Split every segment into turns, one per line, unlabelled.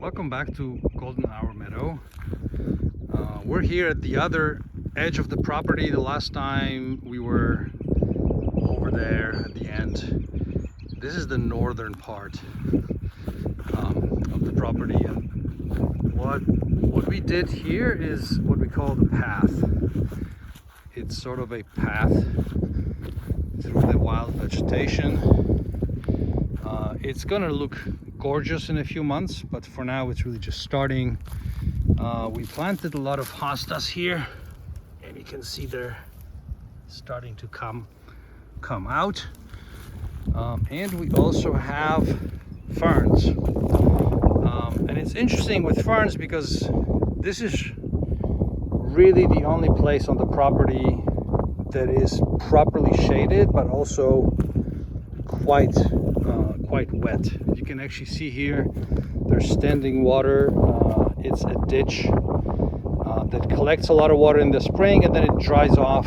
Welcome back to Golden Hour Meadow. We're here at the other edge of the property. The last time we were over there at the end. This is the northern part of the property, and what we did here is what we call the path. It's sort of a path through the wild vegetation. It's gonna look gorgeous in a few months, but for now it's really just starting. We planted a lot of hostas here, and you can see they're starting to come out. And we also have ferns. And it's interesting with ferns because this is really the only place on the property that is properly shaded, but also quite wet. You can actually see here there's standing water. It's a ditch that collects a lot of water in the spring, and then it dries off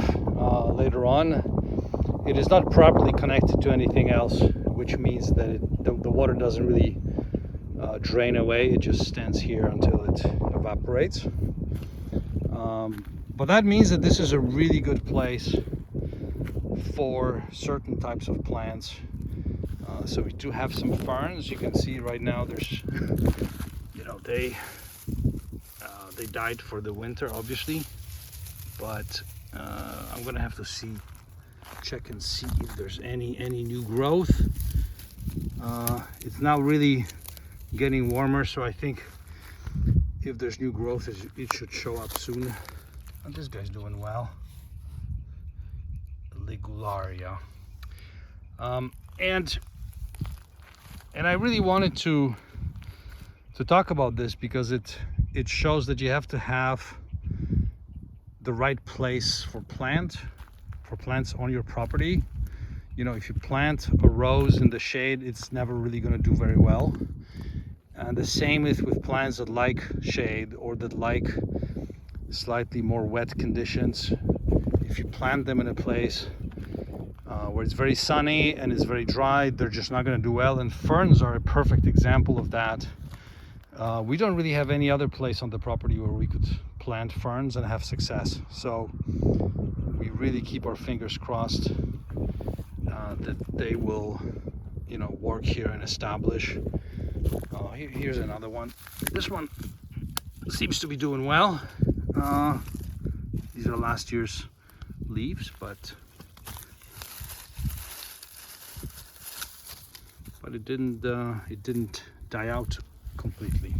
later on. It is not properly connected to anything else, which means that the water doesn't really drain away. It just stands here until it evaporates. But that means that this is a really good place for certain types of plants. So we do have some ferns. You can see right now there's, they died for the winter, obviously, but I'm gonna have to check and see if there's any new growth. It's now really getting warmer, so I think if there's new growth, it should show up soon. And this guy's doing well. Ligularia. And I really wanted to talk about this because it shows that you have to have the right place for plants on your property. If you plant a rose in the shade, it's never really going to do very well. And the same with plants that like shade or that like slightly more wet conditions. If you plant them in a place where it's very sunny and it's very dry, they're just not going to do well. And ferns are a perfect example of that. We don't really have any other place on the property where we could plant ferns and have success. So we really keep our fingers crossed that they will, work here and establish. Here's another one. This one seems to be doing well. These are last year's leaves, but it didn't die out completely.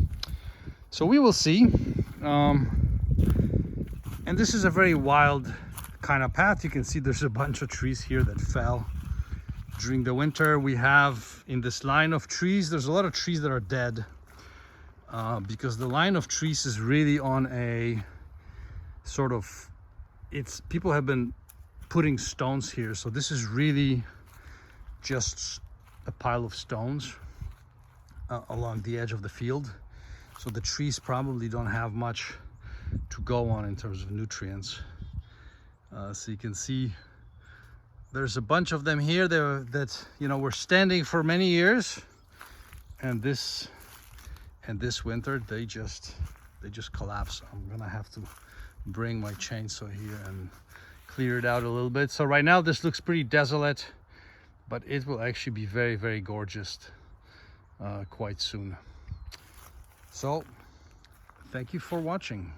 So we will see. And this is a very wild kind of path. You can see there's a bunch of trees here that fell during the winter. We have in this line of trees, there's a lot of trees that are dead because the line of trees is really on a sort of, people have been putting stones here. So this is really just a pile of stones along the edge of the field. So the trees probably don't have much to go on in terms of nutrients. So you can see there's a bunch of them here that were standing for many years, and this winter they just collapse. I'm gonna have to bring my chainsaw here and clear it out a little bit. So right now this looks pretty desolate, but it will actually be very, very gorgeous quite soon. So thank you for watching.